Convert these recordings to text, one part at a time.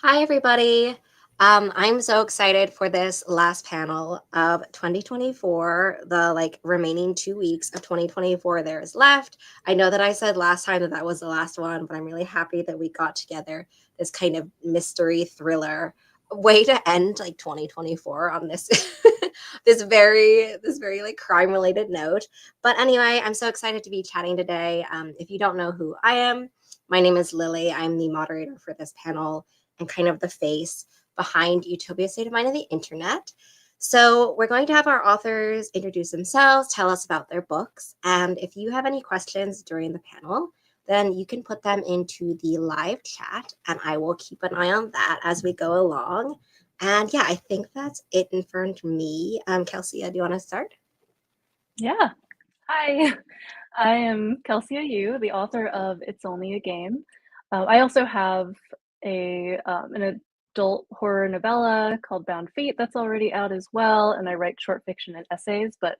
Hi, everybody. I'm so excited for this last panel of 2024, the remaining 2 weeks of 2024 there is left. I know that I said last time that was the last one, but I'm really happy that we got together this kind of mystery thriller way to end 2024 on this this very crime related note. But anyway, I'm so excited to be chatting today. If you don't know who I am, my name is Lily. I'm the moderator for this panel and kind of the face behind Utopia State of Mind of the Internet. So we're going to have our authors introduce themselves, tell us about their books, and if you have any questions during the panel, then you can put them into the live chat, and I will keep an eye on that as we go along. And yeah, I think that's it for me. Kelsey, do you want to start? Yeah. Hi, I am Kelsey Yu, the author of It's Only a Game. I also have an adult horror novella called Bound Feet that's already out as well, and I write short fiction and essays, but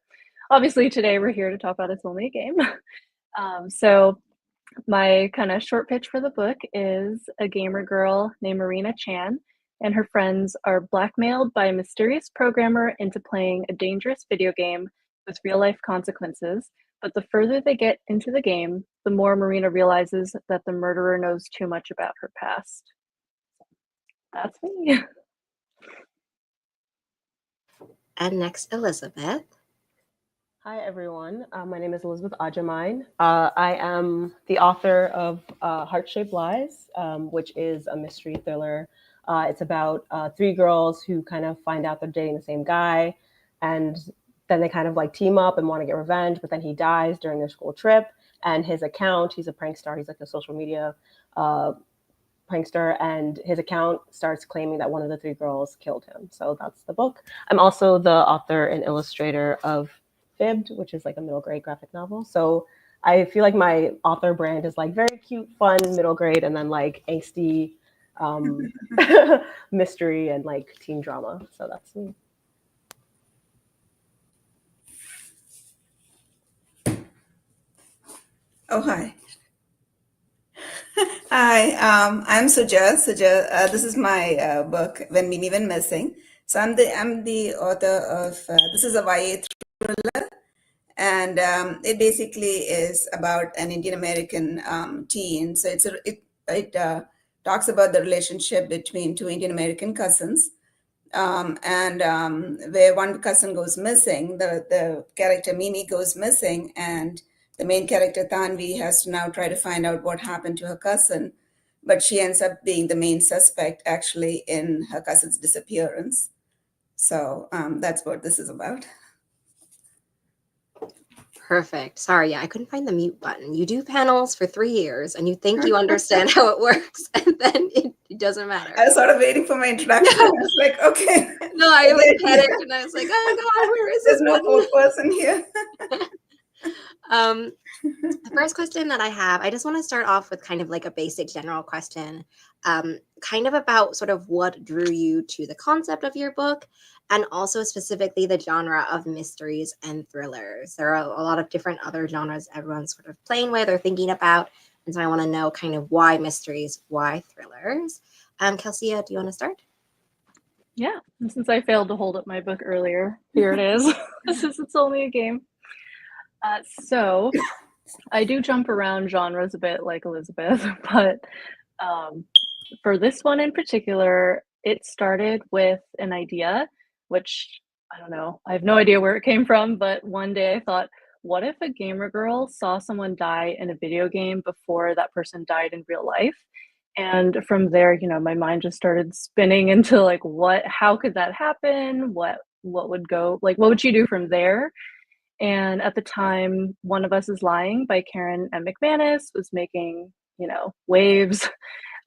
obviously today we're here to talk about It's Only a Game. So my kind of short pitch for the book is a gamer girl named Marina Chan and her friends are blackmailed by a mysterious programmer into playing a dangerous video game with real life consequences. But the further they get into the game, the more Marina realizes that the murderer knows too much about her past. That's me. And next, Elizabeth. Hi, everyone. My name is Elizabeth Ajamine. I am the author of Heart-Shaped Lies, which is a mystery thriller. It's about three girls who kind of find out they're dating the same guy, and then they kind of team up and want to get revenge, but then he dies during their school trip, and his account, he's a prankster, he's like a social media prankster, and his account starts claiming that one of the three girls killed him. So that's the book. I'm also the author and illustrator of Fibbed, which is like a middle grade graphic novel. So I feel like my author brand is very cute, fun, middle grade, and then angsty mystery and teen drama. So that's me. Oh, hi. Hi, I'm Suja. Suja, this is my book, When We Went Missing. So I'm the author of this is a YA thriller, and it basically is about an Indian American teen. So it talks about the relationship between two Indian American cousins, and where one cousin goes missing, the character Mimi goes missing, and the main character Tanvi has to now try to find out what happened to her cousin, but she ends up being the main suspect actually in her cousin's disappearance. So that's what this is about. Perfect. Sorry, yeah, I couldn't find the mute button. You do panels for 3 years and you think you understand how it works, and then it doesn't matter. I was sort of waiting for my introduction. I was like, okay. No, I panicked and I was like, oh God, where is this? There's no fourth person here. The first question that I have, I just want to start off with kind of a basic general question, kind of about sort of what drew you to the concept of your book, and also specifically the genre of mysteries and thrillers. There are a lot of different other genres everyone's sort of playing with or thinking about, and so I want to know kind of why mysteries, why thrillers. Kelsey, do you want to start? Yeah, and since I failed to hold up my book earlier, here it is. It's Only a Game. So I do jump around genres a bit like Elizabeth, but for this one in particular, it started with an idea, which I don't know, I have no idea where it came from, but one day I thought, what if a gamer girl saw someone die in a video game before that person died in real life? And from there, my mind just started spinning into how could that happen? What would go, what would she do from there? And at the time, One of Us is Lying by Karen M. McManus was making, waves.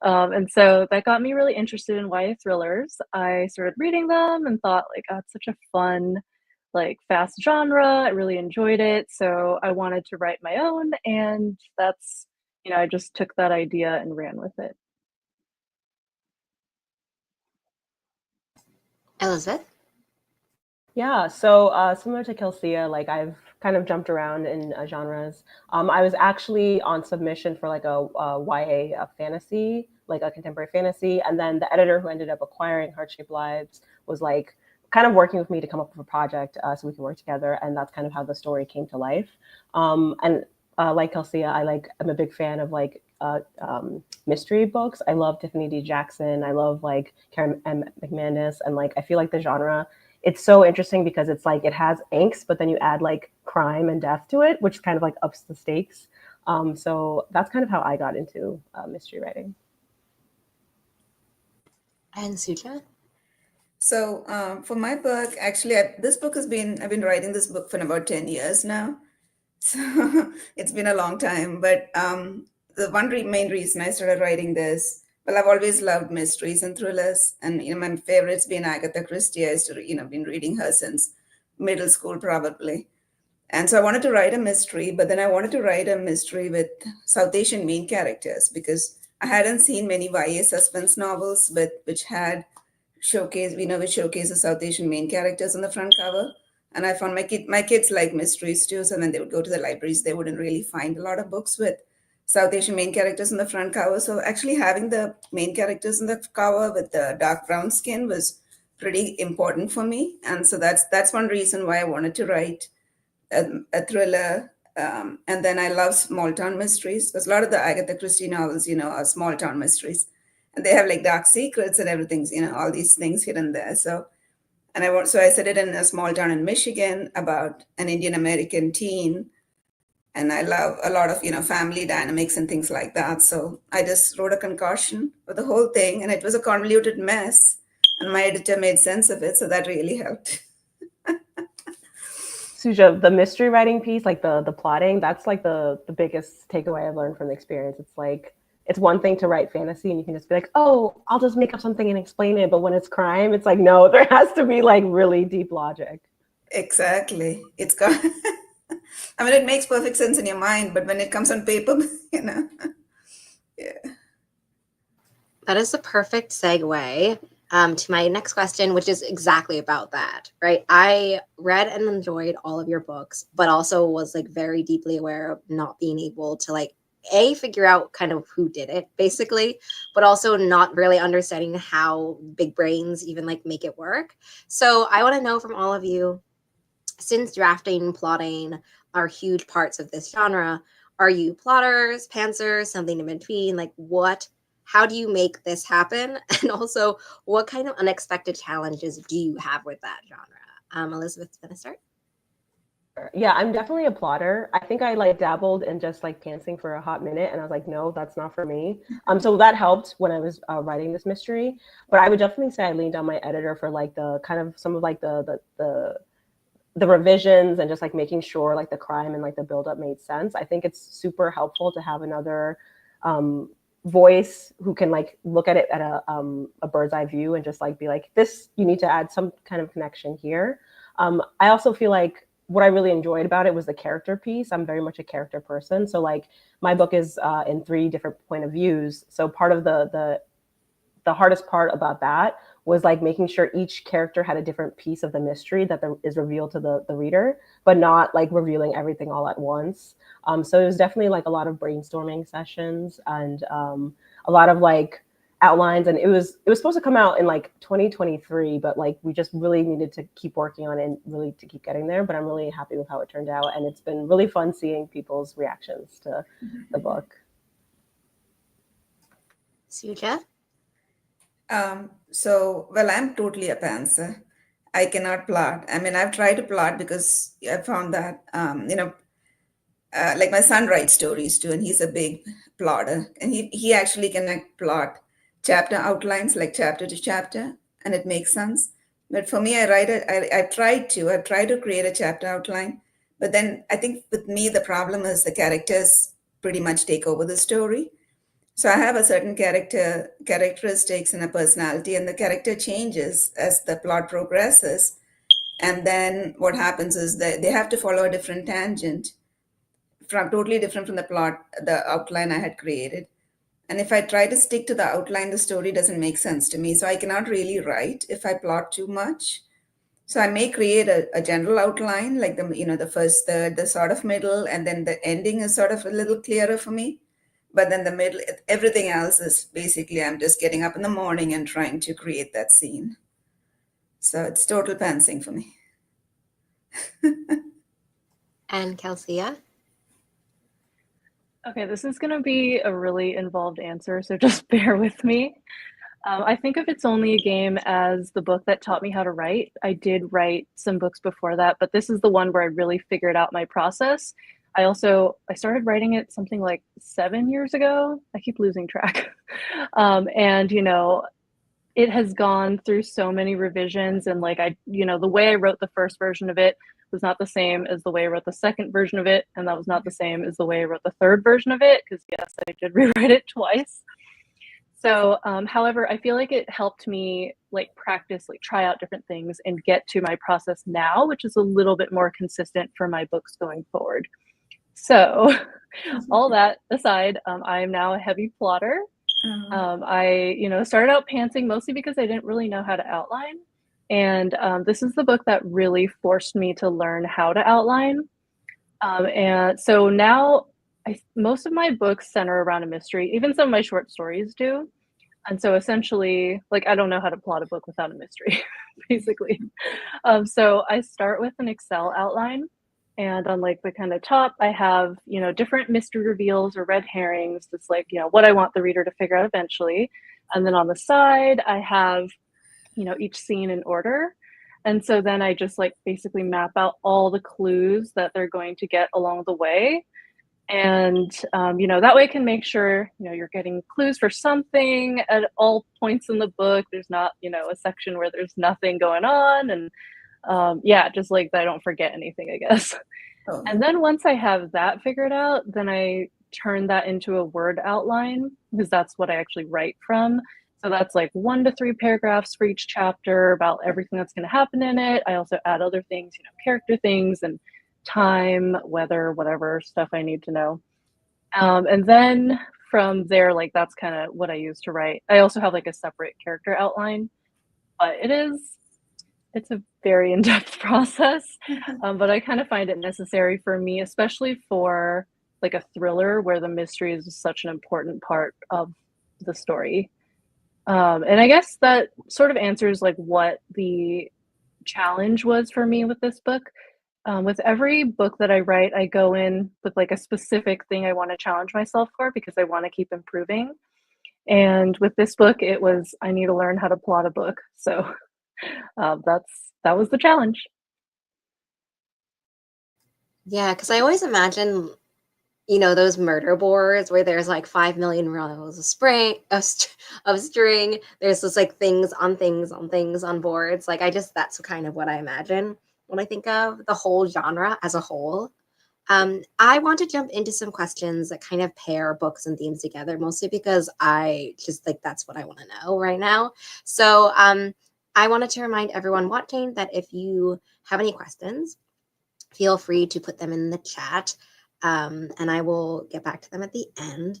And so that got me really interested in YA thrillers. I started reading them and thought, oh, it's such a fun, fast genre. I really enjoyed it. So I wanted to write my own. And that's, I just took that idea and ran with it. Elizabeth? Yeah, so similar to Kelsey, I've kind of jumped around in genres. I was actually on submission for a YA fantasy like a contemporary fantasy. And then the editor who ended up acquiring Heart-Shaped Lives was like kind of working with me to come up with a project so we can work together. And that's kind of how the story came to life. And like Kelsey, I'm a big fan of like mystery books. I love Tiffany D. Jackson. I love like Karen M. McManus. And like, I feel like the genre, it's so interesting because it's like, it has angst, but then you add like crime and death to it, which kind of like ups the stakes. So that's kind of how I got into mystery writing. And Suja? So for my book, actually, this book I've been writing this book for about 10 years now. So it's been a long time. But the main reason I started writing this, well, I've always loved mysteries and thrillers. And, my favorite's been Agatha Christie. I used to, been reading her since middle school, probably. And so I wanted to write a mystery, but then I wanted to write a mystery with South Asian main characters because I hadn't seen many YA suspense novels, which had which showcases South Asian main characters on the front cover. And I found my kids like mysteries too. So when they would go to the libraries, they wouldn't really find a lot of books with South Asian main characters on the front cover. So actually having the main characters on the cover with the dark brown skin was pretty important for me. And so that's one reason why I wanted to write a thriller. And then I love small town mysteries because a lot of the Agatha Christie novels, are small town mysteries. And they have like dark secrets and everything's, all these things hidden there. So I set it in a small town in Michigan about an Indian American teen. And I love a lot of, family dynamics and things like that. So I just wrote a concoction for the whole thing. And it was a convoluted mess. And my editor made sense of it. So that really helped. Suja, the mystery writing piece, like the plotting, that's like the biggest takeaway I've learned from the experience. It's like, it's one thing to write fantasy and you can just be like, oh, I'll just make up something and explain it. But when it's crime, it's like, no, there has to be like really deep logic. Exactly. It's got, I mean, it makes perfect sense in your mind, but when it comes on paper, yeah. That is the perfect segue to my next question, which is exactly about that, right? I read and enjoyed all of your books, but also was like very deeply aware of not being able to like, figure out kind of who did it basically, but also not really understanding how big brains even like make it work. So I want to know from all of you, since drafting and plotting are huge parts of this genre, are you plotters, pantsers, something in between? Like how do you make this happen? And also what kind of unexpected challenges do you have with that genre? Elizabeth's gonna start. Yeah, I'm definitely a plotter. I think I like dabbled in just like pantsing for a hot minute and I was like, no, that's not for me. So that helped when I was writing this mystery. But I would definitely say I leaned on my editor for like the kind of some of like the revisions and just like making sure like the crime and like the buildup made sense. I think it's super helpful to have another voice who can like look at it at a bird's eye view and just like be like, this, you need to add some kind of connection here. I also feel like what I really enjoyed about it was the character piece. I'm very much a character person. So like my book is in 3 different point of views. So part of the hardest part about that was like making sure each character had a different piece of the mystery that is revealed to the reader, but not like revealing everything all at once. So it was definitely like a lot of brainstorming sessions and a lot of like outlines, and it was supposed to come out in like 2023, but like we just really needed to keep working on it and really to keep getting there. But I'm really happy with how it turned out, and it's been really fun seeing people's reactions to the book. Suja? Well, I'm totally a pantser. I cannot plot. I mean, I've tried to plot because I found that, like my son writes stories too, and he's a big plotter, and he actually can plot chapter outlines like chapter to chapter, and it makes sense. But for me, I've tried to create a chapter outline, but then I think with me the problem is the characters pretty much take over the story. So I have a certain characteristics and a personality, and the character changes as the plot progresses. And then what happens is that they have to follow a different tangent, totally different from the outline I had created. And if I try to stick to the outline, the story doesn't make sense to me. So I cannot really write if I plot too much. So I may create a general outline, like the first third, the sort of middle, and then the ending is sort of a little clearer for me. But then the middle, everything else is basically I'm just getting up in the morning and trying to create that scene. So it's total pantsing for me. And Kelsia? Okay, this is going to be a really involved answer, so just bear with me. I think of It's Only a Game as the book that taught me how to write. I did write some books before that, but this is the one where I really figured out my process. I started writing it something like 7 years ago. I keep losing track. And it has gone through so many revisions, and the way I wrote the first version of it was not the same as the way I wrote the second version of it, and that was not the same as the way I wrote the third version of it, because yes, I did rewrite it twice. So, however, I feel like it helped me practice, try out different things and get to my process now, which is a little bit more consistent for my books going forward. So all that aside, I am now a heavy plotter. I, started out pantsing mostly because I didn't really know how to outline. And this is the book that really forced me to learn how to outline. And so now most of my books center around a mystery. Even some of my short stories do. And so essentially, I don't know how to plot a book without a mystery, basically. So I start with an Excel outline. And on the kind of top, I have, different mystery reveals or red herrings. That's what I want the reader to figure out eventually. And then on the side, I have, each scene in order. And so then I just basically map out all the clues that they're going to get along the way. And, that way I can make sure, you're getting clues for something at all points in the book. There's not, a section where there's nothing going on. And just that I don't forget anything, I guess. Oh. And then once I have that figured out, then I turn that into a Word outline, because that's what I actually write from. So that's 1 to 3 paragraphs for each chapter about everything that's going to happen in it. I also add other things, character things and time, weather, whatever stuff I need to know. And then from there, that's kind of what I use to write. I also have a separate character outline, but it's a very in-depth process. But I kind of find it necessary for me, especially for a thriller where the mystery is such an important part of the story. And I guess that sort of answers what the challenge was for me with this book. With every book that I write, I go in with a specific thing I want to challenge myself for, because I want to keep improving. And with this book, it was, I need to learn how to plot a book. So that was the challenge. Yeah, because I always imagine, those murder boards where there's 5 million rows of string. There's just things on things on things on boards. That's kind of what I imagine when I think of the whole genre as a whole. I want to jump into some questions that kind of pair books and themes together, mostly because I just that's what I want to know right now. So I wanted to remind everyone watching that if you have any questions, feel free to put them in the chat, and I will get back to them at the end.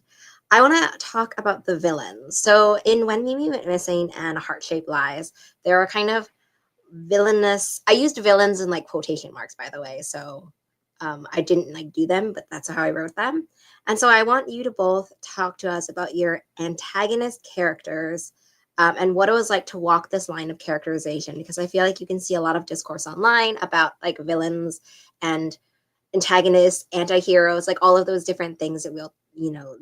I want to talk about the villains. So in When Mimi Went Missing and Heart-Shaped Lies, there are kind of villainous. I used villains in quotation marks, by the way. So I didn't do them, but that's how I wrote them. And so I want you to both talk to us about your antagonist characters, and what it was like to walk this line of characterization, because I feel like you can see a lot of discourse online about villains and antagonists, anti-heroes, all of those different things that we'll,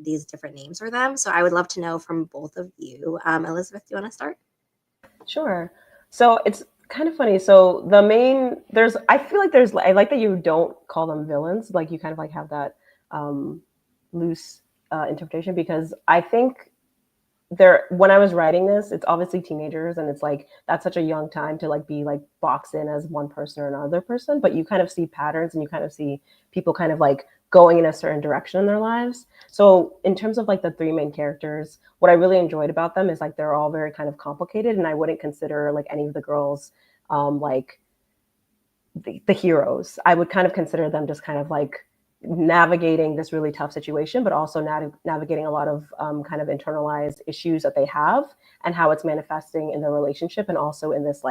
these different names for them. So I would love to know from both of you. Elizabeth, do you want to start? Sure. So it's kind of funny. So I feel like I like that you don't call them villains. You kind of have that loose interpretation, because I think when I was writing this, it's obviously teenagers, and it's that's such a young time to be boxed in as one person or another person, but you kind of see patterns and you kind of see people kind of going in a certain direction in their lives. So in terms of the 3 main characters, what I really enjoyed about them is they're all very kind of complicated, and I wouldn't consider any of the girls the heroes. I would kind of consider them just kind of navigating this really tough situation, but also navigating a lot of kind of internalized issues that they have, and how it's manifesting in their relationship and also in this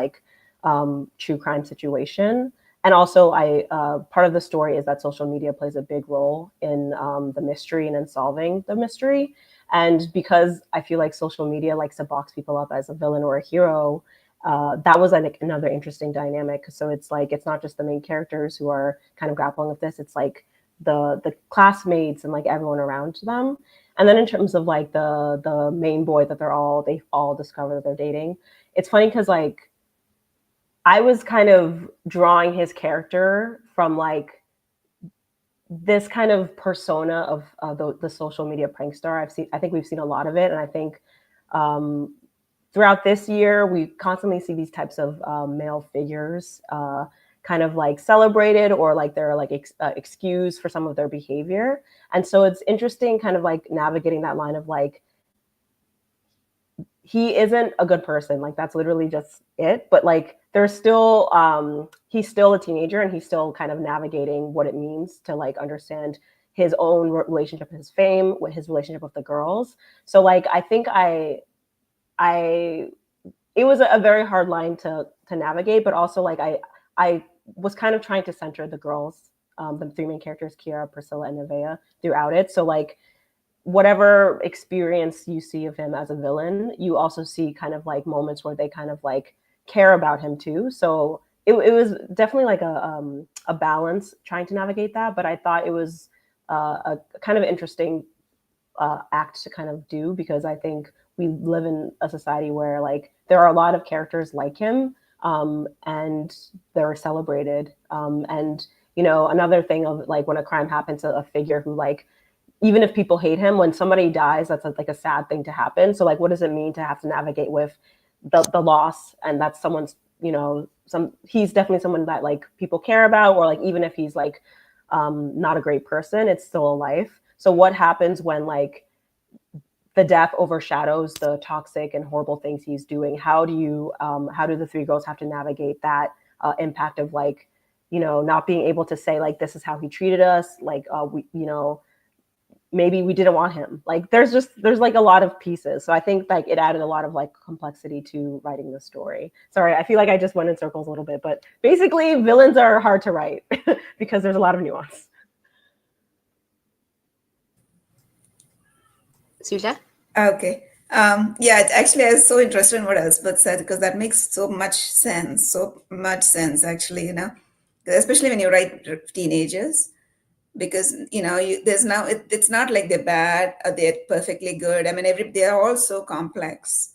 true crime situation. and also I part of the story is that social media plays a big role in the mystery and in solving the mystery. And because I feel like social media likes to box people up as a villain or a hero, that was like another interesting dynamic. So it's like it's not just the main characters who are kind of grappling with this. It's like the classmates and like everyone around them. And then in terms of like the main boy that they all discover that they're dating, it's funny because like I was kind of drawing his character from like this kind of persona of the social media prankster. I think we've seen a lot of it, and I think throughout this year we constantly see these types of male figures kind of like celebrated, or like they're like excused for some of their behavior. And so it's interesting kind of like navigating that line of like, he isn't a good person, like that's literally just it, but like there's still he's still a teenager, and he's still kind of navigating what it means to like understand his own relationship with his fame, with his relationship with the girls. So like I think I it was a very hard line to navigate, but also like I was kind of trying to center the girls, the three main characters, Kiara, Priscilla, and Nevaeh, throughout it. So like whatever experience you see of him as a villain, you also see kind of like moments where they kind of like care about him too. So it was definitely like a balance trying to navigate that, but I thought it was a kind of interesting act to kind of do, because I think we live in a society where like there are a lot of characters like him, and they're celebrated. And you know, another thing of like when a crime happens, a figure who like, even if people hate him, when somebody dies, that's like a sad thing to happen. So like, what does it mean to have to navigate with the loss? And that's someone's, you know, he's definitely someone that like people care about, or like even if he's like not a great person, it's still a life. So what happens when like the death overshadows the toxic and horrible things he's doing? How do the three girls have to navigate that impact of like, you know, not being able to say like, this is how he treated us, like we, you know, maybe we didn't want him. Like there's like a lot of pieces. So I think like it added a lot of like complexity to writing the story. Sorry, I feel like I just went in circles a little bit, but basically villains are hard to write because there's a lot of nuance. Suja? Okay. Yeah, actually, I was so interested in what Elspeth said, because that makes so much sense. So much sense, actually, you know, especially when you write teenagers, because, you know, there's now, it's not like they're bad or they're perfectly good. I mean, they're all so complex.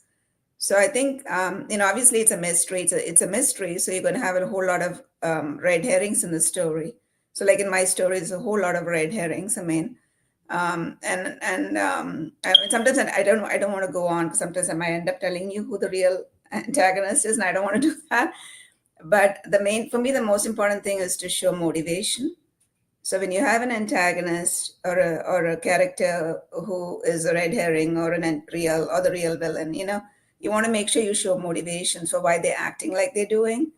So I think, you know, obviously it's a mystery. It's a mystery. So you're going to have a whole lot of red herrings in the story. So like in my story, there's a whole lot of red herrings. I mean, sometimes I don't want to go on, because sometimes I might end up telling you who the real antagonist is, and I don't want to do that. But for me, the most important thing is to show motivation. So when you have an antagonist or a character who is a red herring or the real villain, you know, you want to make sure you show motivation for why they're acting like they're doing.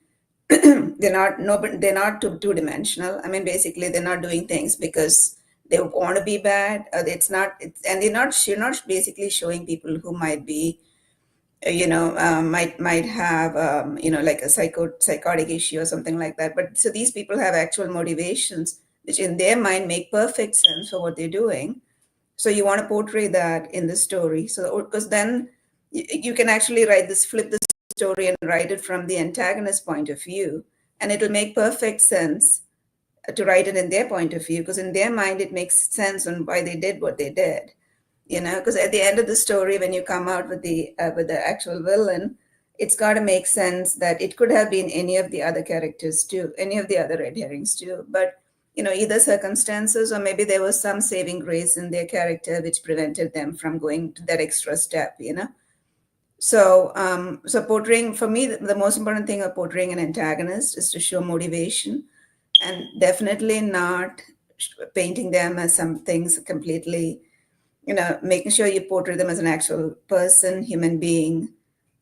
They're not two-dimensional. I mean, basically, they're not doing things because they want to be bad. And you're not basically showing people who might be, you know, might have, you know, like a psychotic issue or something like that. But so these people have actual motivations, which in their mind make perfect sense for what they're doing. So you want to portray that in the story. So because then you can actually flip the story and write it from the antagonist point of view, and it'll make perfect sense to write it in their point of view, because in their mind it makes sense on why they did what they did. You know, because at the end of the story, when you come out with the actual villain, it's got to make sense that it could have been any of the other characters too, any of the other red herrings too. But you know, either circumstances, or maybe there was some saving grace in their character which prevented them from going to that extra step. You know, so so portraying, for me, the most important thing of portraying an antagonist is to show motivation, and definitely not painting them as some things completely, you know, making sure you portray them as an actual person, human being,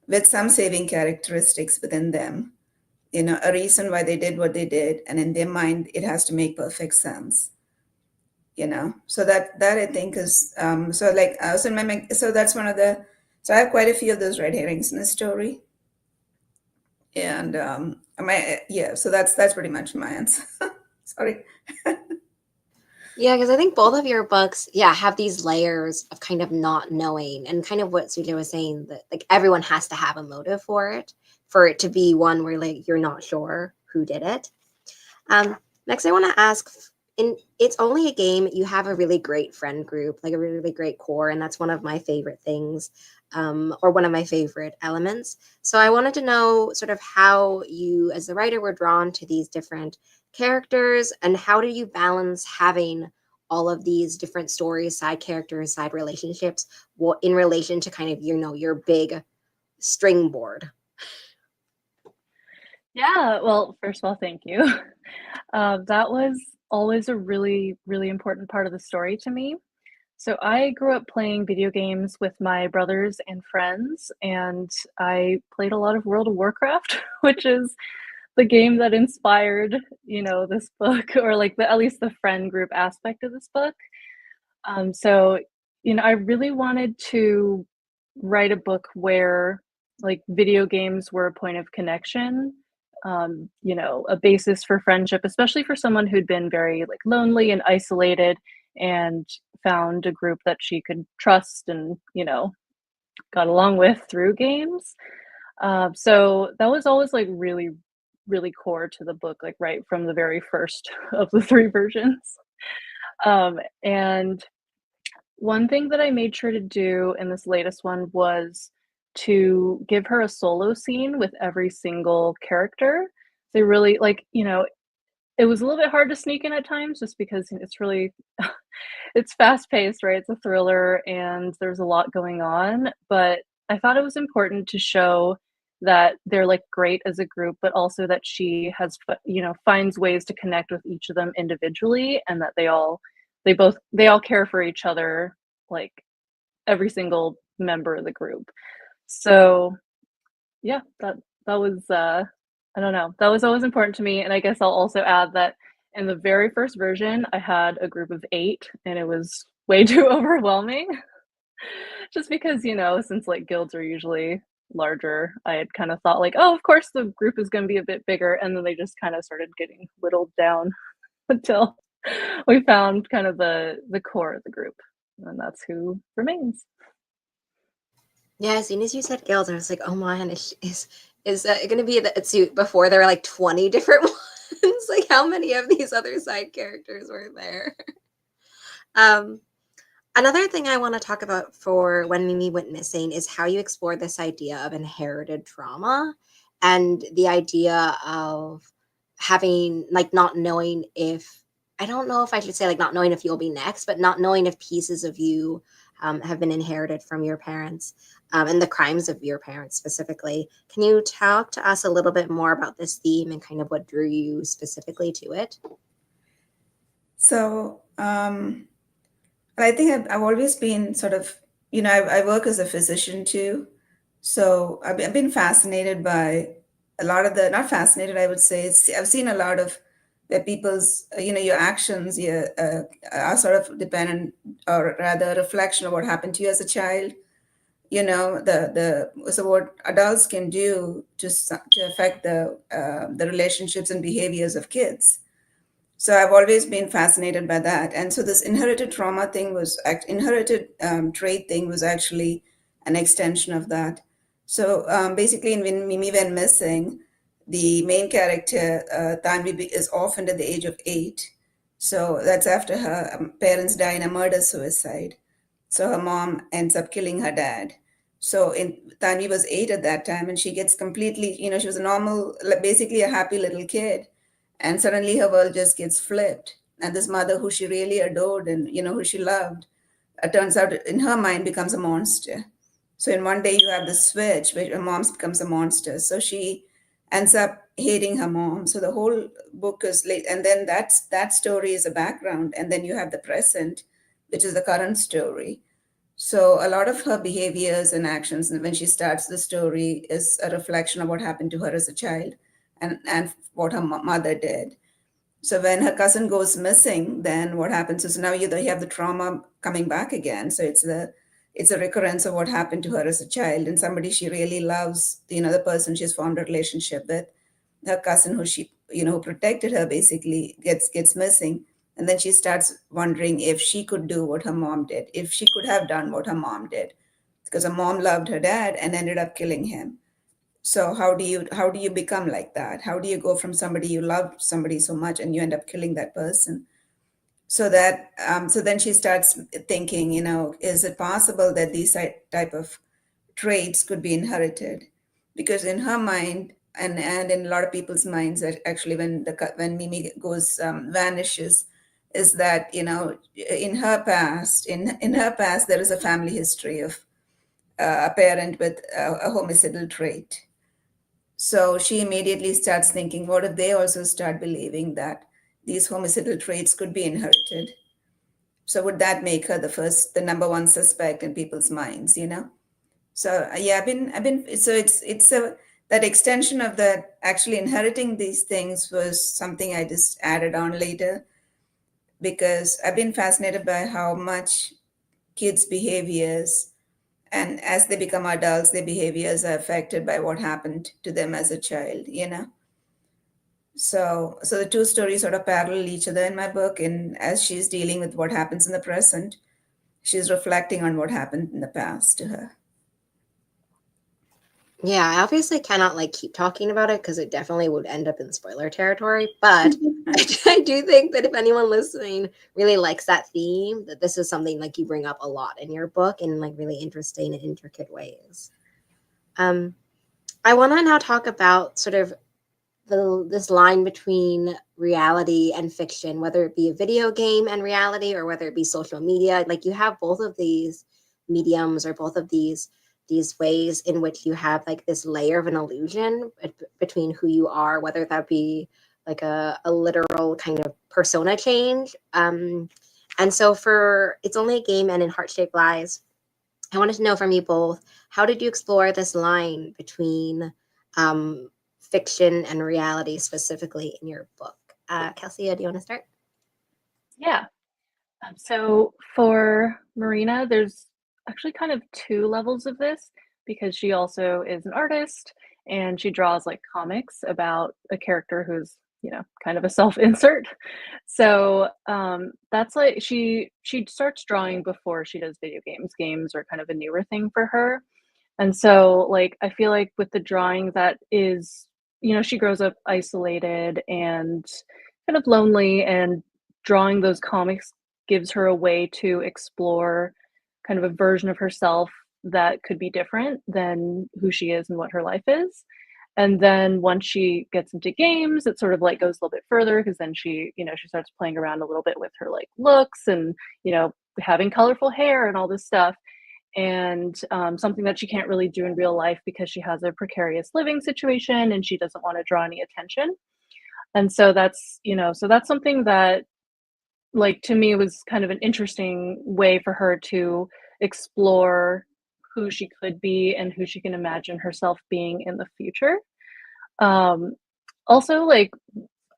with some saving characteristics within them, you know, a reason why they did what they did, and in their mind it has to make perfect sense, you know. So that I think is so like so that's one of the, so I have quite a few of those red herrings in the story, And so that's pretty much my answer. Sorry. Yeah, because I think both of your books, yeah, have these layers of kind of not knowing, and kind of what Suja was saying, that like everyone has to have a motive for it to be one where like you're not sure who did it. Next, I want to ask, in It's Only a Game, you have a really great friend group, like a really, really great core, and that's one of my favorite things, or one of my favorite elements. So I wanted to know sort of how you, as the writer, were drawn to these different characters, and how do you balance having all of these different stories, side characters, side relationships, in relation to kind of, your big string board. Yeah, well, first of all, thank you. That was always a really, really important part of the story to me. So I grew up playing video games with my brothers and friends, and I played a lot of World of Warcraft, which is the game that inspired, this book, or like at least the friend group aspect of this book. So, I really wanted to write a book where like video games were a point of connection, a basis for friendship, especially for someone who'd been very like lonely and isolated and found a group that she could trust and, got along with through games. So that was always like really, really core to the book, like right from the very first of the three versions. And one thing that I made sure to do in this latest one was to give her a solo scene with every single character. They really like, it was a little bit hard to sneak in at times just because it's really it's fast paced, right? It's a thriller and there's a lot going on, but I thought it was important to show that they're like great as a group, but also that she has, finds ways to connect with each of them individually, and that they all care for each other, like every single member of the group. So yeah, that was I don't know, that was always important to me. And I guess I'll also add that in the very first version I had a group of 8 and it was way too overwhelming. Just because, since like guilds are usually larger, I had kind of thought like, oh, of course the group is going to be a bit bigger, and then they just kind of started getting whittled down until we found kind of the core of the group, and that's who remains. Yeah, as soon as you said guilds, I was like, oh man, is that going to be the suit before there were like 20 different ones? Like, how many of these other side characters were there? Another thing I want to talk about for When Mimi Went Missing is how you explore this idea of inherited trauma, and the idea of having, like, not knowing if, I don't know if I should say like not knowing if you'll be next, but not knowing if pieces of you have been inherited from your parents, and the crimes of your parents specifically. Can you talk to us a little bit more about this theme and kind of what drew you specifically to it? So I think I've always been sort of, I work as a physician too. So I've been fascinated by a lot of not fascinated, I would say. I've seen a lot of where people's, your actions are sort of dependent, or rather a reflection of what happened to you as a child. So what adults can do to affect the relationships and behaviors of kids. So I've always been fascinated by that. And so this inherited trauma thing inherited trait thing was actually an extension of that. So basically, in When Mimi Went Missing, the main character, Tanvi, is orphaned at the age of 8. So that's after her parents die in a murder-suicide. So her mom ends up killing her dad. So Tanvi was 8 at that time, and she gets completely, she was a normal, basically a happy little kid. And suddenly her world just gets flipped. And this mother who she really adored and, who she loved, turns out in her mind becomes a monster. So in one day you have the switch where her mom becomes a monster. So she ends up hating her mom. So the whole book is late. And then that story is a background. And then you have the present, which is the current story. So a lot of her behaviors and actions, and when she starts the story, is a reflection of what happened to her as a child and what her mother did. So when her cousin goes missing, then what happens is now you have the trauma coming back again. So it's the it's a recurrence of what happened to her as a child, and somebody she really loves, the person she's formed a relationship with, her cousin who she, who protected her, basically gets missing. And then she starts wondering if she could do what her mom did, if she could have done what her mom did, because her mom loved her dad and ended up killing him. So how do you become like that? How do you go from somebody you love somebody so much and you end up killing that person? So then she starts thinking, is it possible that these type of traits could be inherited? Because in her mind, and in a lot of people's minds, actually, when Mimi goes vanishes, is that in her past, in her past, there is a family history of a parent with a homicidal trait. So she immediately starts thinking, what if they also start believing that these homicidal traits could be inherited? So would that make her the number one suspect in people's minds? So yeah, so it's that extension of that, actually inheriting these things, was something I just added on later, because I've been fascinated by how much kids' behaviors, and as they become adults, their behaviors are affected by what happened to them as a child. So the two stories sort of parallel each other in my book, and as she's dealing with what happens in the present, she's reflecting on what happened in the past to her. Yeah, I obviously cannot keep talking about it because it definitely would end up in spoiler territory. But I do think that if anyone listening really likes that theme, that this is something you bring up a lot in your book in really interesting and intricate ways. I want to now talk about sort of this line between reality and fiction, whether it be a video game and reality or whether it be social media. You have both of these mediums or both of these ways in which you have this layer of an illusion between who you are, whether that be a literal kind of persona change. And so for It's Only a Game and in Heart Shaped Lies, I wanted to know from you both, how did you explore this line between fiction and reality specifically in your book? Kelsey, do you want to start? Yeah. So for Marina, there's actually kind of two levels of this, because she also is an artist and she draws comics about a character who's kind of a self-insert. So that's she starts drawing before she does video games. Games are kind of a newer thing for her. And so I feel like with the drawing, that is, she grows up isolated and kind of lonely, and drawing those comics gives her a way to explore kind of a version of herself that could be different than who she is and what her life is. And then once she gets into games, it sort of goes a little bit further, because then she starts playing around a little bit with her looks and, having colorful hair and all this stuff. And something that she can't really do in real life because she has a precarious living situation and she doesn't want to draw any attention. And so that's something that to me was kind of an interesting way for her to explore who she could be and who she can imagine herself being in the future. Also,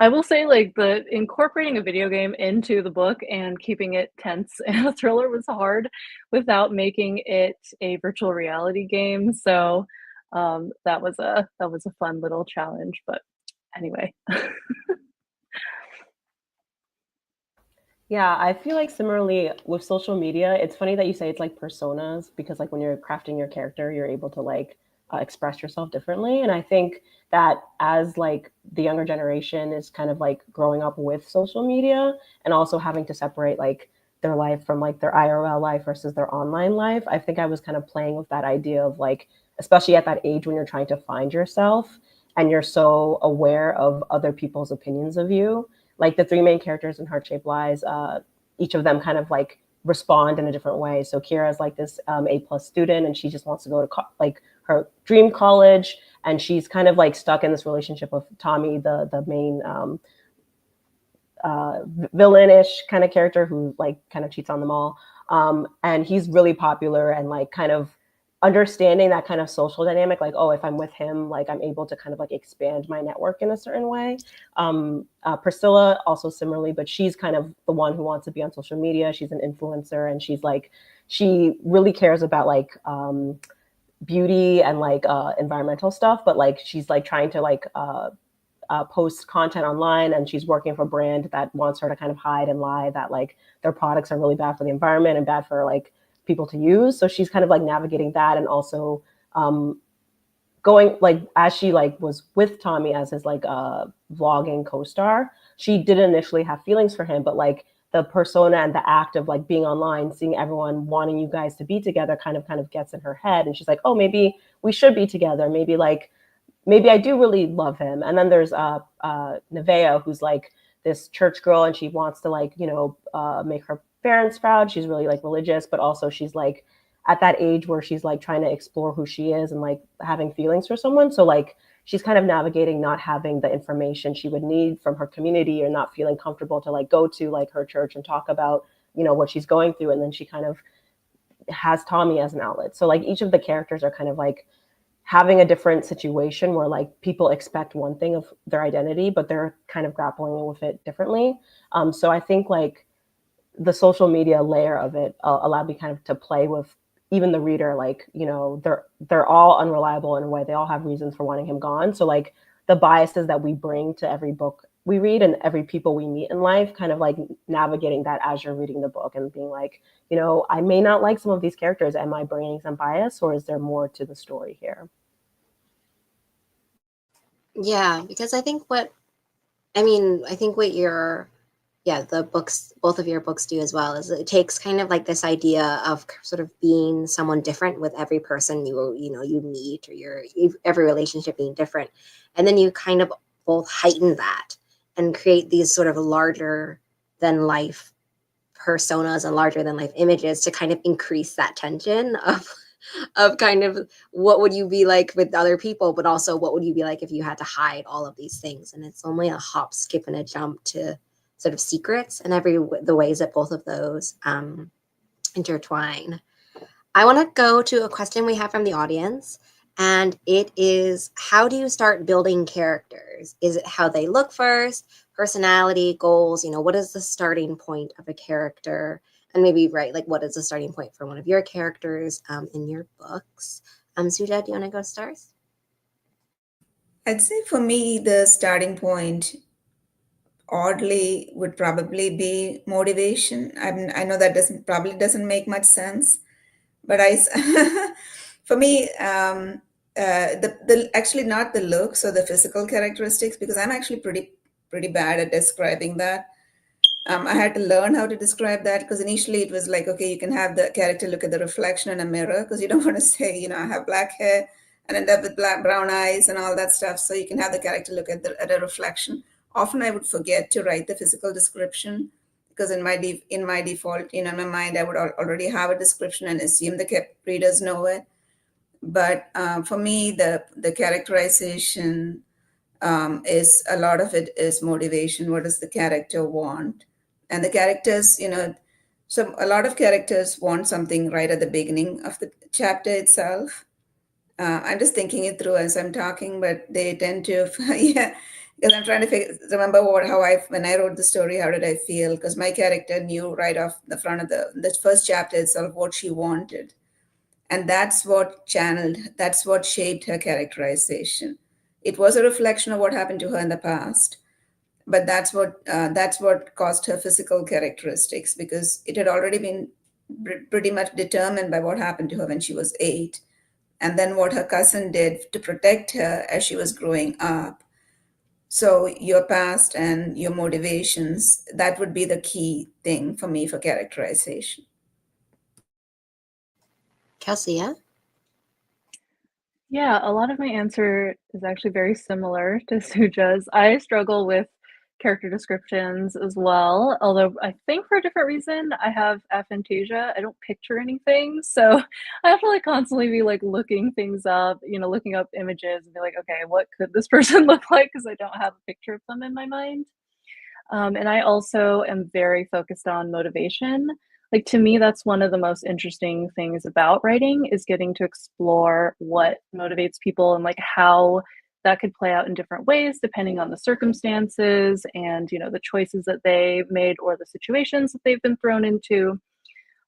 I will say, the incorporating a video game into the book and keeping it tense and a thriller was hard without making it a virtual reality game. So that was a fun little challenge. But anyway. Yeah, I feel like similarly with social media, it's funny that you say it's personas, because when you're crafting your character, you're able to express yourself differently. And I think that as the younger generation is kind of growing up with social media and also having to separate their life from their IRL life versus their online life, I think I was kind of playing with that idea of especially at that age when you're trying to find yourself and you're so aware of other people's opinions of you. The three main characters in Heart Shaped Lies, each of them kind of respond in a different way. So Kira's this A+ student, and she just wants to go to her dream college, and she's kind of stuck in this relationship with Tommy, the main villainish kind of character who kind of cheats on them all. And he's really popular and kind of understanding that kind of social dynamic, oh, if I'm with him, I'm able to kind of expand my network in a certain way. Priscilla also similarly, but she's kind of the one who wants to be on social media. She's an influencer, and she's she really cares about like beauty and like environmental stuff, but like she's like trying to like post content online, and she's working for a brand that wants her to kind of hide and lie that like their products are really bad for the environment and bad for like people to use. So she's kind of like navigating that, and also going like as she like was with Tommy as his like vlogging co-star, she did initially have feelings for him, but like the persona and the act of like being online, seeing everyone wanting you guys to be together kind of gets in her head, and she's like, oh, maybe we should be together, maybe I do really love him. And then there's Nevaeh, who's like this church girl, and she wants to like, you know, make her parents proud. She's really like religious, but also she's like at that age where she's like trying to explore who she is and like having feelings for someone. So like she's kind of navigating not having the information she would need from her community, or not feeling comfortable to like go to like her church and talk about, you know, what she's going through. And then she kind of has Tommy as an outlet. So like each of the characters are kind of like having a different situation where like people expect one thing of their identity, but they're kind of grappling with it differently. So I think like the social media layer of it allowed me kind of to play with even the reader, like, you know, they're all unreliable in a way. They all have reasons for wanting him gone. So like the biases that we bring to every book we read and every people we meet in life, kind of like navigating that as you're reading the book and being like, you know, I may not like some of these characters. Am I bringing some bias, or is there more to the story here? Yeah, because I think what your, yeah, the books, both of your books do as well, is it takes kind of like this idea of sort of being someone different with every person you meet, or every relationship being different. And then you kind of both heighten that and create these sort of larger than life personas and larger than life images to kind of increase that tension of kind of what would you be like with other people, but also what would you be like if you had to hide all of these things. And it's only a hop, skip, and a jump to sort of secrets and the ways that both of those intertwine. I want to go to a question we have from the audience, and it is, how do you start building characters? Is it how they look first, personality, goals? What is the starting point of a character? And maybe, right, like what is the starting point for one of your characters in your books? Suja, do you want to go start? I'd say for me, the starting point oddly would probably be motivation. I know that probably doesn't make much sense, but for me, the actually not the looks or the physical characteristics, because I'm actually pretty bad at describing that. I had to learn how to describe that, because initially it was like, okay, you can have the character look at the reflection in a mirror, because you don't want to say, I have black hair and end up with brown eyes and all that stuff. So you can have the character look at a reflection. Often I would forget to write the physical description, because in my default, in my mind, I would already have a description and assume the readers know it. But for me, the characterization is a lot of it is motivation. What does the character want? And the characters, so a lot of characters want something right at the beginning of the chapter itself. I'm just thinking it through as I'm talking, but they tend to, yeah, because I'm trying to remember when I wrote the story, how did I feel? Because my character knew right off the front of the first chapter itself what she wanted. And that's what shaped her characterization. It was a reflection of what happened to her in the past, but that's what caused her physical characteristics, because it had already been pretty much determined by what happened to her when she was 8, and then what her cousin did to protect her as she was growing up. So your past and your motivations, that would be the key thing for me for characterization. Kelsey, yeah? Yeah, a lot of my answer is actually very similar to Suja's. I struggle with character descriptions as well, although I think for a different reason. I have aphantasia. I don't picture anything, so I have to like constantly be like looking things up, looking up images and be like, okay, what could this person look like? Because I don't have a picture of them in my mind. And I also am very focused on motivation. Like, to me, that's one of the most interesting things about writing, is getting to explore what motivates people and like how that could play out in different ways depending on the circumstances and the choices that they made or the situations that they've been thrown into.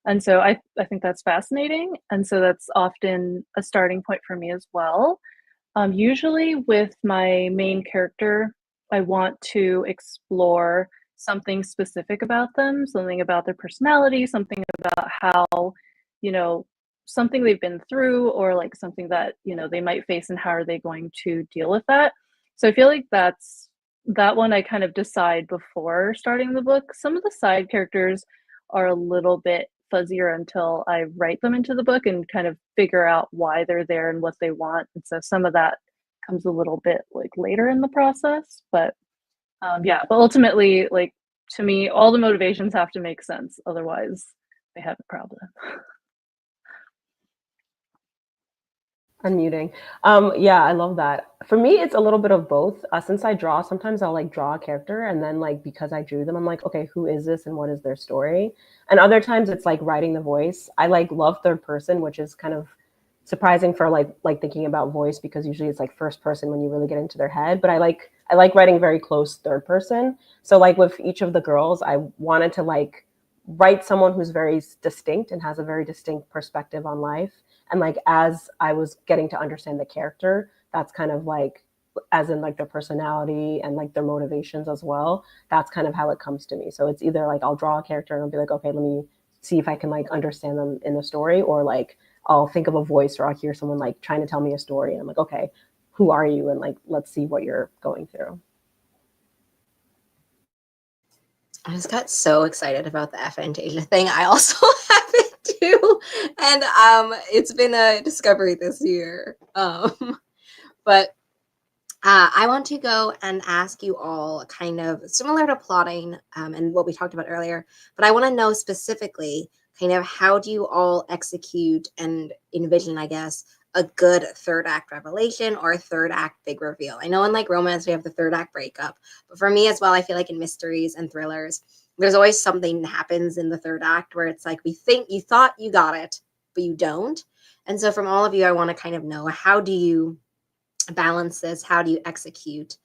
And so I think that's fascinating. And so that's often a starting point for me as well. Usually with my main character, I want to explore something specific about them, something about their personality, something about how, you know, something they've been through, or like something that, they might face, and how are they going to deal with that. So I feel like that one I kind of decide before starting the book. Some of the side characters are a little bit fuzzier until I write them into the book and kind of figure out why they're there and what they want. And so some of that comes a little bit like later in the process. But yeah, but ultimately, like, to me, all the motivations have to make sense. Otherwise, they have a problem. Unmuting. Yeah, I love that. For me, it's a little bit of both. Since I draw, sometimes I'll like draw a character, and then like because I drew them, I'm like, okay, who is this and what is their story? And other times it's like writing the voice. I like love third person, which is kind of surprising for like thinking about voice, because usually it's like first person when you really get into their head. But I like writing very close third person. So like with each of the girls, I wanted to like write someone who's very distinct and has a very distinct perspective on life. And like as I was getting to understand the character, that's kind of like, as in like their personality and like their motivations as well, that's kind of how it comes to me. So it's either like I'll draw a character and I'll be like, okay, let me see if I can like understand them in the story, or like I'll think of a voice, or I'll hear someone like trying to tell me a story, and I'm like, okay, who are you, and like let's see what you're going through. I just got so excited about the Fantasia thing. I also have it too, and it's been a discovery this year. But I want to go and ask you all, kind of similar to plotting and what we talked about earlier, but I want to know specifically kind of how do you all execute and envision, I guess, a good third act revelation or a third act big reveal. I know in like romance we have the third act breakup, but for me as well, I feel like in mysteries and thrillers, there's always something that happens in the third act where it's like, we think you thought you got it, but you don't. And so from all of you, I want to kind of know, how do you balance this? How do you execute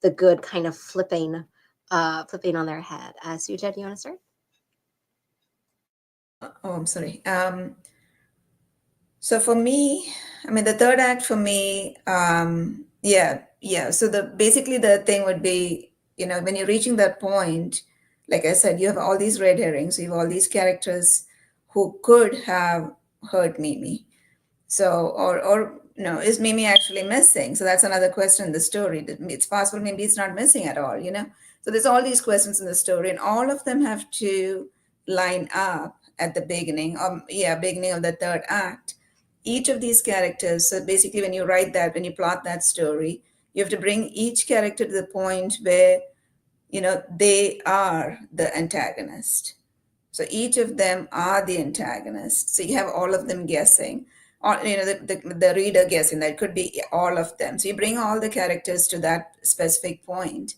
the good kind of flipping on their head? Suja, do you want to start? Oh, I'm sorry. So for me, I mean, the third act for me, yeah. So basically the thing would be, when you're reaching that point, like I said, you have all these red herrings, you have all these characters who could have hurt Mimi. So, or no, is Mimi actually missing? So that's another question in the story. It's possible maybe it's not missing at all. So there's all these questions in the story, and all of them have to line up at the beginning, beginning of the third act. Each of these characters, so basically when you write that, when you plot that story, you have to bring each character to the point where, they are the antagonist. So each of them are the antagonist. So you have all of them guessing, or the reader guessing. That could be all of them. So you bring all the characters to that specific point,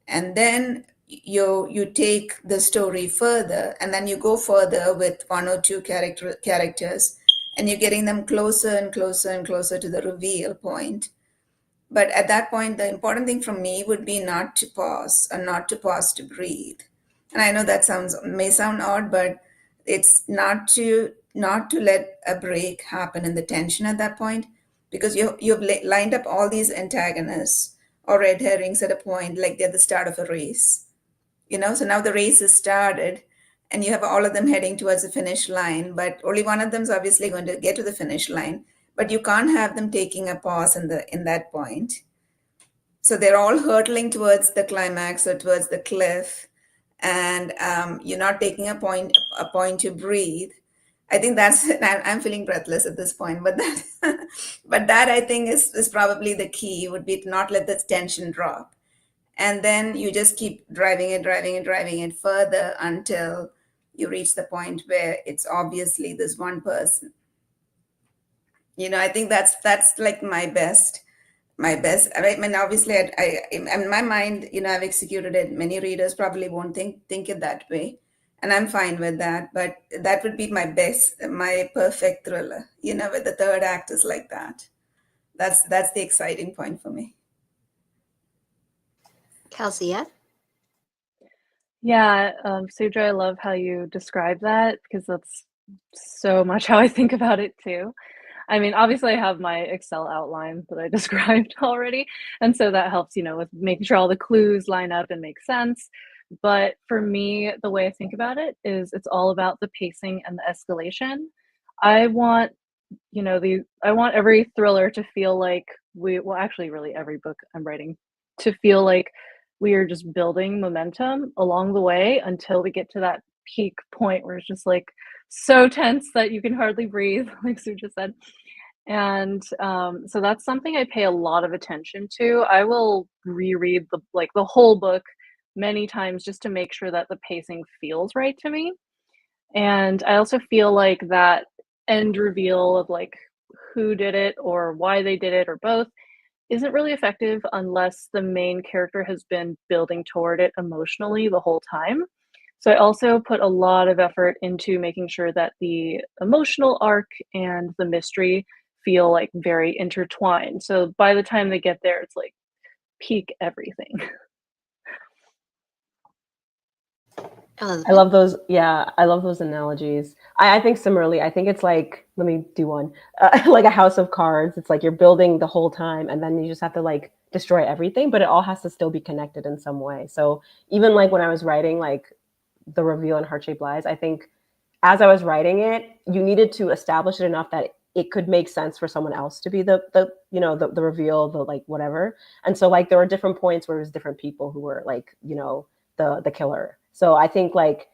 and then you take the story further, and then you go further with one or two characters, and you're getting them closer and closer and closer to the reveal point. But at that point, the important thing from me would be not to pause, or not to pause to breathe. And I know that may sound odd, but it's not to let a break happen in the tension at that point, because you've lined up all these antagonists or red herrings at a point like they're the start of a race. So now the race is started, and you have all of them heading towards the finish line, but only one of them is obviously going to get to the finish line. But you can't have them taking a pause in that point. So they're all hurtling towards the climax or towards the cliff, and you're not taking a point to breathe. I think that's I'm feeling breathless at this point, but that but that I think is probably the key, would be to not let the tension drop. And then you just keep driving it further until you reach the point where it's obviously this one person. I think that's like my best. I mean, obviously, in my mind, I've executed it. Many readers probably won't think it that way, and I'm fine with that. But that would be my perfect thriller. Where the third act is like that. That's the exciting point for me. Kelsey, yeah? Yeah, Suja, I love how you describe that because that's so much how I think about it too. I mean, obviously, I have my Excel outline that I described already, and so that helps, with making sure all the clues line up and make sense. But for me, the way I think about it is it's all about the pacing and the escalation. I want, I want every thriller to feel like well, actually, really every book I'm writing to feel like we are just building momentum along the way until we get to that peak point where it's just like so tense that you can hardly breathe, like Suja said. And, so that's something I pay a lot of attention to. I will reread the whole book many times just to make sure that the pacing feels right to me. And I also feel like that end reveal of, like, who did it or why they did it or both isn't really effective unless the main character has been building toward it emotionally the whole time. So I also put a lot of effort into making sure that the emotional arc and the mystery feel like very intertwined. So by the time they get there, it's like peak everything. I Elizabeth. love those. Yeah, I love those analogies. I think similarly. I think it's like, let me do one, like a house of cards. It's like you're building the whole time, and then you just have to like destroy everything, but it all has to still be connected in some way. So even like when I was writing like the reveal in Heart Shaped Lies, I think as I was writing it, you needed to establish it enough that it could make sense for someone else to be the reveal, the like whatever. And so like there were different points where it was different people who were like, the killer. So I think like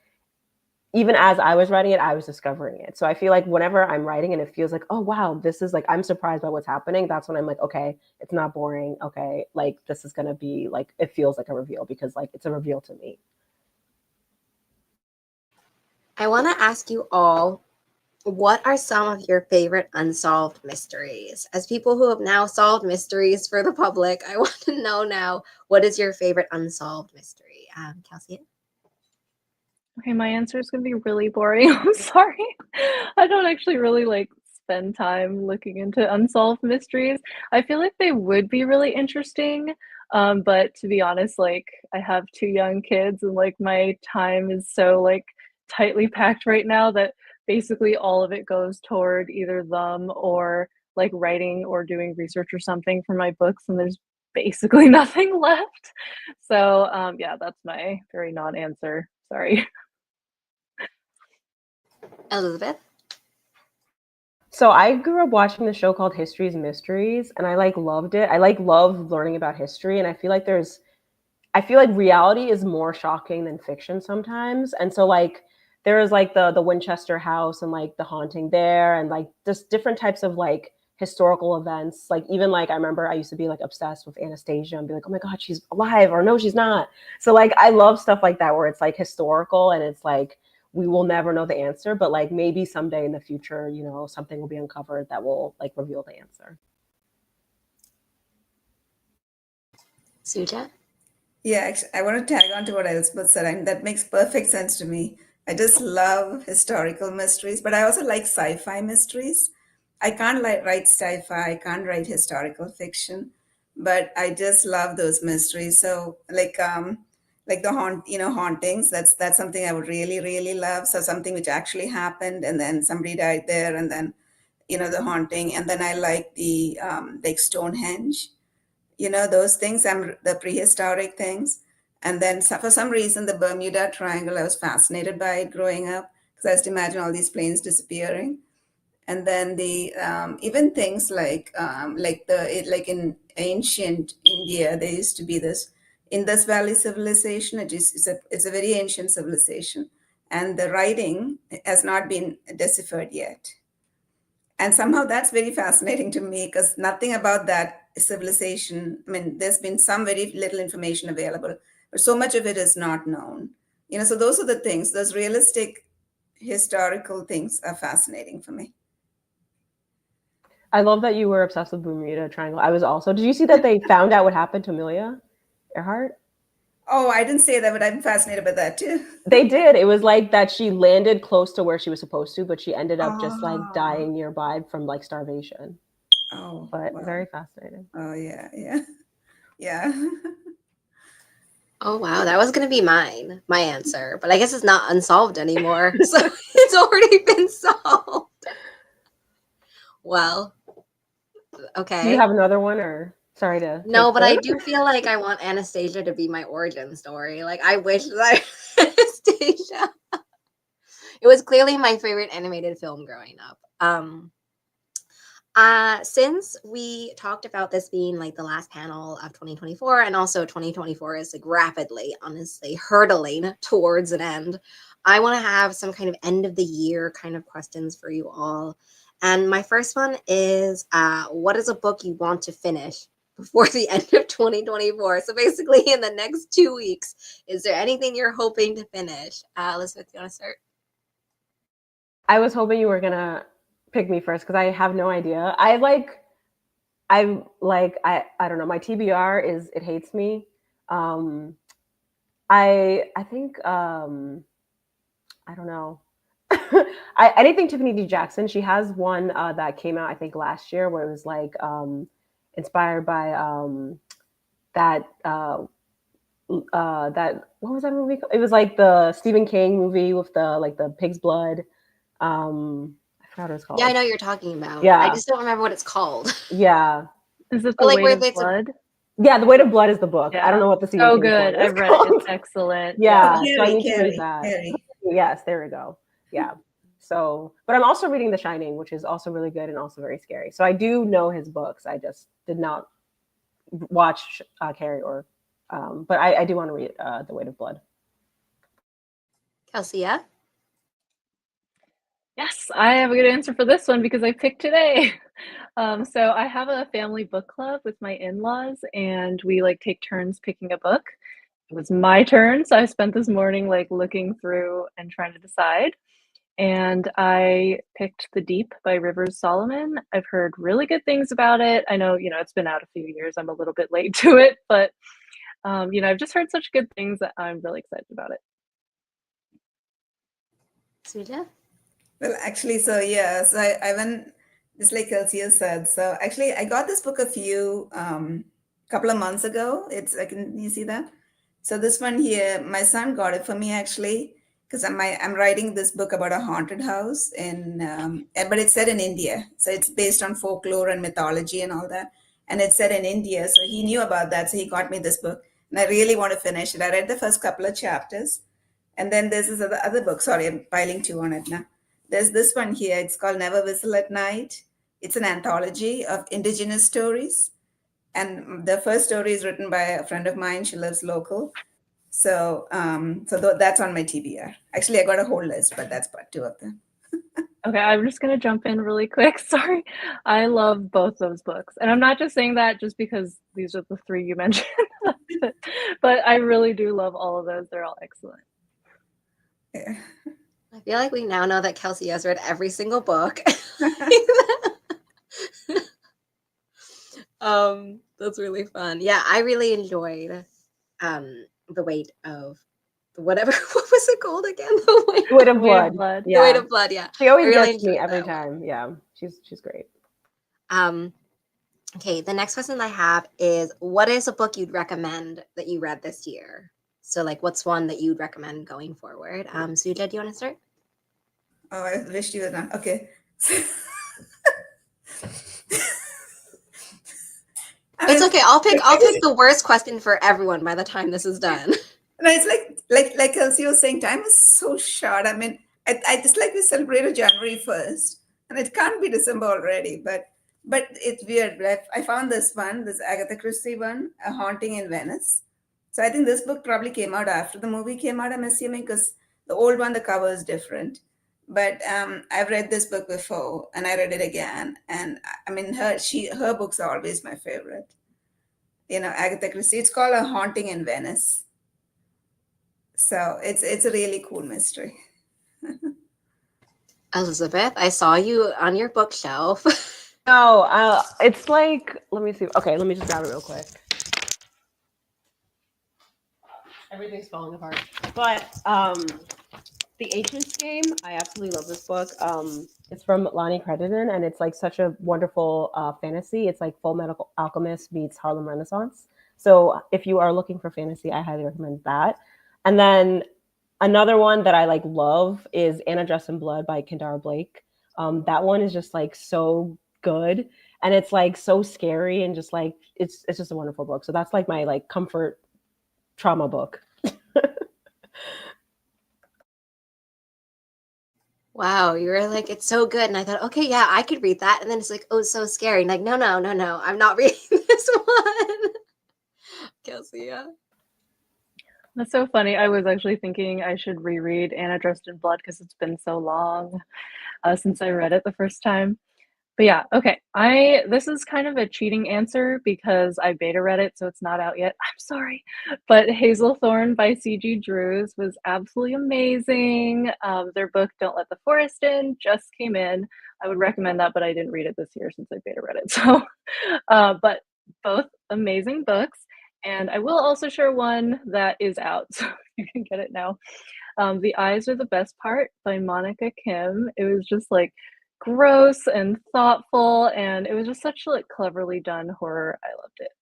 even as I was writing it, I was discovering it. So I feel like whenever I'm writing and it feels like, oh wow, this is like I'm surprised by what's happening, that's when I'm like, okay, it's not boring. Okay, like this is gonna be like it feels like a reveal because like it's a reveal to me. I want to ask you all, what are some of your favorite unsolved mysteries? As people who have now solved mysteries for the public, I want to know now, what is your favorite unsolved mystery? Kelsey? Okay, my answer is gonna be really boring. I'm sorry. I don't actually really like spend time looking into unsolved mysteries. I feel like they would be really interesting. But to be honest, like I have two young kids and like my time is so like tightly packed right now that basically all of it goes toward either them or like writing or doing research or something for my books, and there's basically nothing left. So yeah, that's my very non-answer. Sorry. Elizabeth? So I grew up watching the show called History's Mysteries, and I like loved it. I like love learning about history, and I feel like reality is more shocking than fiction sometimes. And so like there is like the Winchester house and like the haunting there and like just different types of like historical events. Like even like I remember I used to be like obsessed with Anastasia and be like, oh my God, she's alive or no, she's not. So like I love stuff like that where it's like historical and it's like we will never know the answer, but like maybe someday in the future, something will be uncovered that will like reveal the answer. Suja? Yeah, actually, I want to tag on to what Elspeth said, and that makes perfect sense to me. I just love historical mysteries, but I also like sci-fi mysteries. I can't write sci-fi, I can't write historical fiction, but I just love those mysteries. So like the hauntings, that's something I would really, really love. So something which actually happened and then somebody died there and then the haunting. And then I like the like Stonehenge, those things, the prehistoric things. And then for some reason the Bermuda Triangle, I was fascinated by it growing up because I used to imagine all these planes disappearing. And then the even things like in ancient India there used to be this Indus Valley civilization. It's a very ancient civilization, and the writing has not been deciphered yet. And somehow that's very fascinating to me because nothing about that civilization, I mean, there's been some very little information available, but so much of it is not known. So those are the things, those realistic historical things are fascinating for me. I love that you were obsessed with Bermuda Triangle. I was also. Did you see that they found out what happened to Amelia Earhart? Oh, I didn't say that, but I'm fascinated by that too. They did. It was like that she landed close to where she was supposed to, but she ended up just like Oh, dying nearby from like starvation. oh, But wow. very fascinating. Oh, yeah, yeah, yeah. Oh wow, that was gonna be my answer, but I guess it's not unsolved anymore. So it's already been solved. Well, Do you okay. have another one, or sorry to No, take but I the do feel like I want Anastasia to be my origin story. Like I wish that Anastasia. It was clearly my favorite animated film growing up. Since we talked about this being like the last panel of 2024, and also 2024 is like rapidly, honestly, hurtling towards an end, I want to have some kind of end of the year kind of questions for you all. And my first one is what is a book you want to finish before the end of 2024? So basically, in the next 2 weeks, is there anything you're hoping to finish? Elizabeth, you want to start? I was hoping you were gonna pick me first because I have no idea. I don't know. My TBR is It Hates Me. I think I don't know. Anything Tiffany D. Jackson. She has one that came out I think last year where it was like inspired by that that what was that movie called? It was like the Stephen King movie with the pig's blood. I forgot what it was Yeah, I called. know what you're talking about. I Yeah, just don't remember what it's called. yeah, Is it But The like Weight where of it's a Blood? yeah. The Weight of Blood is the book. I don't Yeah. know what the Stephen So King one good. is I've read it. It's called. excellent. Yeah, Yeah. so I Carrie, need to read Carrie, that. Carrie. Yes, there we go. Yeah. So, but I'm also reading The Shining, which is also really good and also very scary. So I do know his books. I just did not watch Carrie but I do want to read The Weight of Blood. Kelsey, yeah? Yes, I have a good answer for this one because I picked today. So I have a family book club with my in-laws, and we like take turns picking a book. It was my turn, so I spent this morning like looking through and trying to decide. And I picked The Deep by Rivers Solomon. I've heard really good things about it. I know, it's been out a few years. I'm a little bit late to it, but I've just heard such good things that I'm really excited about it. Suja? Well, actually, so yeah, so I went just like Kelsey has said. So actually, I got this book a few couple of months ago. It's I can you see that? So this one here, my son got it for me actually because I'm writing this book about a haunted house but it's set in India. So it's based on folklore and mythology and all that, and it's set in India. So he knew about that, so he got me this book, and I really want to finish it. I read the first couple of chapters, and then there's this other book. Sorry, I'm piling two on it now. There's this one here. It's called Never Whistle at Night. It's an anthology of indigenous stories. And the first story is written by a friend of mine. She lives local. So that's on my TBR. Actually, I got a whole list, but that's part two of them. Okay, I'm just gonna jump in really quick. Sorry. I love both those books. And I'm not just saying that just because these are the three you mentioned, but I really do love all of those. They're all excellent. Yeah. I feel like we now know that Kelsey has read every single book. That's really fun. Yeah, I really enjoyed the weight of whatever what was it called again? The weight, The Weight of The Weight of Blood. Blood. the weight Yeah. of blood, yeah. She always I really gets me enjoyed every that one. time. Yeah. She's great. Okay, the next question I have is what is a book you'd recommend that you read this year? So like what's one that you'd recommend going forward? Suja, do you want to start? Oh, I wish you were not. Okay. I It's mean, okay. I'll pick the worst question for everyone by the time this is done. no, it's like Kelsey was saying, time is so short. I mean, I just like we celebrated January 1st, and it can't be December already. But it's weird. I found this one, this Agatha Christie one, A Haunting in Venice. So I think this book probably came out after the movie came out. I'm assuming because the old one, the cover is different. But I've read this book before, and I read it again. And I mean, her books are always my favorite. Agatha Christie. It's called A Haunting in Venice. So it's a really cool mystery. Elizabeth, I saw you on your bookshelf. No, it's like, let me see. Okay, let me just grab it real quick. Everything's falling apart. But The Ancients Game, I absolutely love this book. It's from Lonnie Crittenden, and it's like such a wonderful fantasy. It's like Full Metal Alchemist meets Harlem Renaissance. So if you are looking for fantasy, I highly recommend that. And then another one that I like love is Anna Dressed in Blood by Kendara Blake. That one is just like so good, and it's like so scary, and just like it's just a wonderful book. So that's like my like comfort trauma book. Wow, you were like, it's so good. And I thought, okay, yeah, I could read that. And then it's like, oh, it's so scary. And like, no, no, no, no, I'm not reading this one. Kelsey, yeah. That's so funny. I was actually thinking I should reread Anna Dressed in Blood because it's been so long since I read it the first time. But yeah, okay. This is kind of a cheating answer because I beta read it, so it's not out yet. I'm sorry. But Hazelthorn by C.G. Drews was absolutely amazing. Their book Don't Let the Forest In just came in. I would recommend that, but I didn't read it this year since I beta read it. So but both amazing books. And I will also share one that is out, so you can get it now. The Eyes Are the Best Part by Monica Kim. It was just like gross and thoughtful, and it was just such like cleverly done horror. I loved it.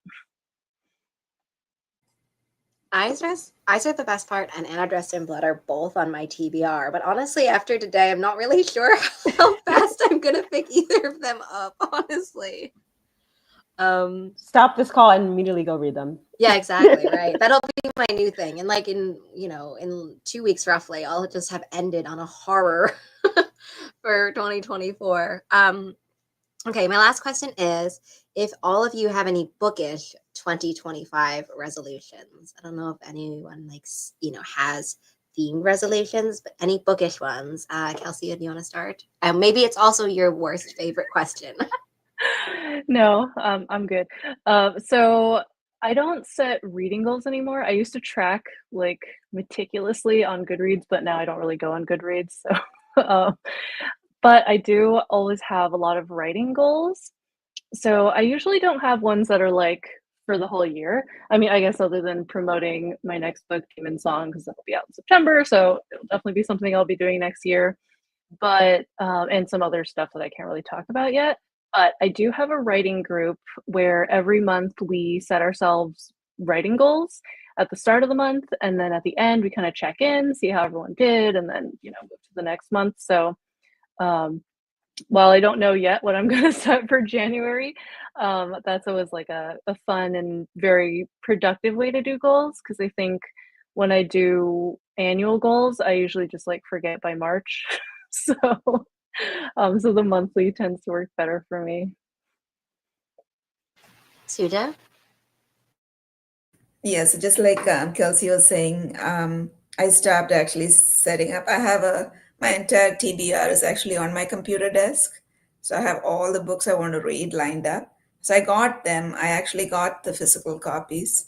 Eyes Are the Best Part and Anna Dressed in Blood are both on my TBR. But honestly, after today, I'm not really sure how fast I'm going to pick either of them up, honestly. Stop this call and immediately go read them. Yeah, exactly. Right. That'll be my new thing. And like in 2 weeks roughly, I'll just have ended on a horror for 2024. Okay, my last question is if all of you have any bookish 2025 resolutions. I don't know if anyone has themed resolutions, but any bookish ones. Kelsey, do you want to start? Maybe it's also your worst favorite question. No, I'm good. So I don't set reading goals anymore. I used to track like meticulously on Goodreads, but now I don't really go on Goodreads. So, but I do always have a lot of writing goals. So I usually don't have ones that are like for the whole year. I mean, I guess other than promoting my next book, Demon Song, because that'll be out in September. So it'll definitely be something I'll be doing next year. But and some other stuff that I can't really talk about yet. But I do have a writing group where every month we set ourselves writing goals at the start of the month, and then at the end we kind of check in, see how everyone did, and then move to the next month. So um, while I don't know yet what I'm going to set for January, that's always like a fun and very productive way to do goals, because I think when I do annual goals, I usually just like forget by March. So, so the monthly tends to work better for me. Suja? Yes, just like Kelsey was saying, I stopped actually setting up. I have my entire TBR is actually on my computer desk. So I have all the books I want to read lined up. So I got them. I actually got the physical copies.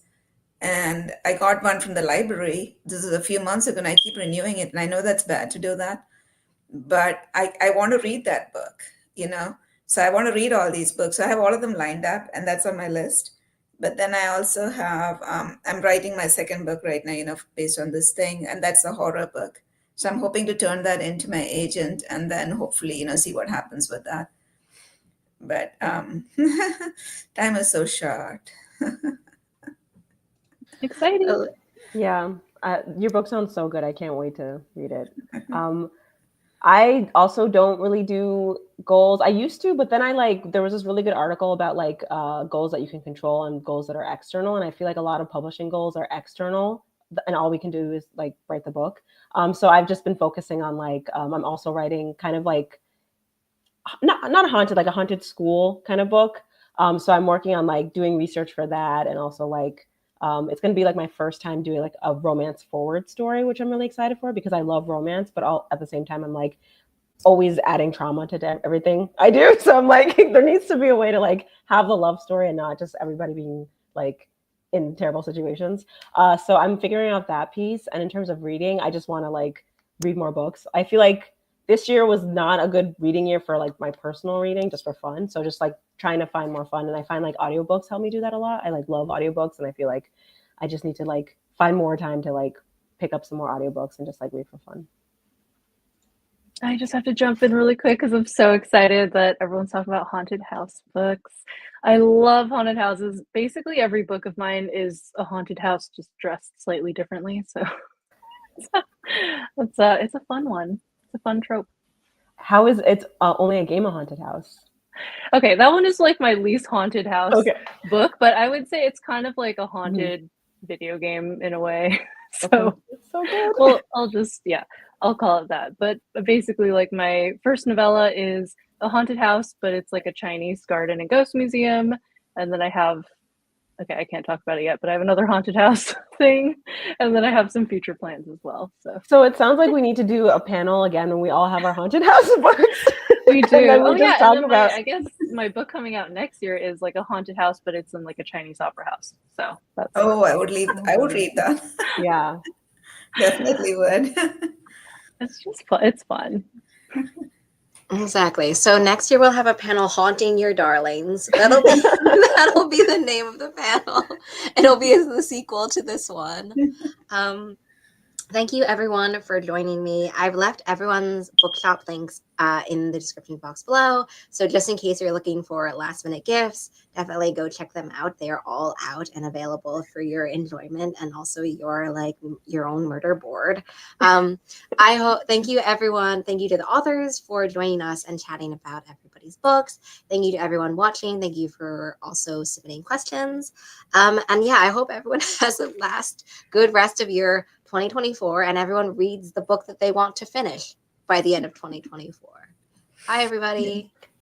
And I got one from the library. This is a few months ago, and I keep renewing it. And I know that's bad to do that, but I want to read that book, you know? So I want to read all these books. So I have all of them lined up, and that's on my list. But then I also have, I'm writing my second book right now, based on this thing, and that's a horror book. So I'm hoping to turn that into my agent and then hopefully, see what happens with that. But time is so short. Exciting. Oh, Yeah, your book sounds so good. I can't wait to read it. I also don't really do goals. I used to, but then there was this really good article about goals that you can control and goals that are external. And I feel like a lot of publishing goals are external, and all we can do is like write the book. So I've just been focusing on I'm also writing kind of like not a haunted, like a haunted school kind of book. So I'm working on like doing research for that, and also it's going to be like my first time doing like a romance forward story, which I'm really excited for because I love romance, but at the same time, I'm like always adding trauma to everything I do. So I'm like, there needs to be a way to like have the love story and not just everybody being like in terrible situations. So I'm figuring out that piece. And in terms of reading, I just want to like read more books. I feel like this year was not a good reading year for like my personal reading, just for fun. So just like trying to find more fun. And I find like audiobooks help me do that a lot. I like love audiobooks, and I feel like I just need to like find more time to like pick up some more audiobooks and just like read for fun. I just have to jump in really quick because I'm so excited that everyone's talking about haunted house books. I love haunted houses. Basically, every book of mine is a haunted house, just dressed slightly differently. So it's a fun one. It's a fun trope. How is it's only a game of haunted house? Okay, that one is like my least haunted house Okay. book, but I would say it's kind of like a Mm-hmm. haunted video game in a way. So Okay. It's so good. well, I'll call it that. But basically, like my first novella is a haunted house, but it's like a Chinese garden and ghost museum. And then I have, okay, I can't talk about it yet, but I have another haunted house thing. And then I have some future plans as well. So it sounds like we need to do a panel again when we all have our haunted house books. We do. And then we Oh just yeah, talk and then about. I guess my book coming out next year is like a haunted house, but it's in like a Chinese opera house. So that's Oh, I would read that. Yeah. Definitely would. it's just fun. It's fun. Exactly. So next year we'll have a panel haunting your darlings. That'll be that'll be the name of the panel. It'll be the sequel to this one. Thank you everyone for joining me. I've left everyone's bookshop links in the description box below. So just in case you're looking for last minute gifts, definitely go check them out. They are all out and available for your enjoyment and also your own murder board. I hope. Thank you everyone. Thank you to the authors for joining us and chatting about everybody's books. Thank you to everyone watching. Thank you for also submitting questions. And yeah, I hope everyone has a good rest of your 2024 and everyone reads the book that they want to finish by the end of 2024. Bye, everybody.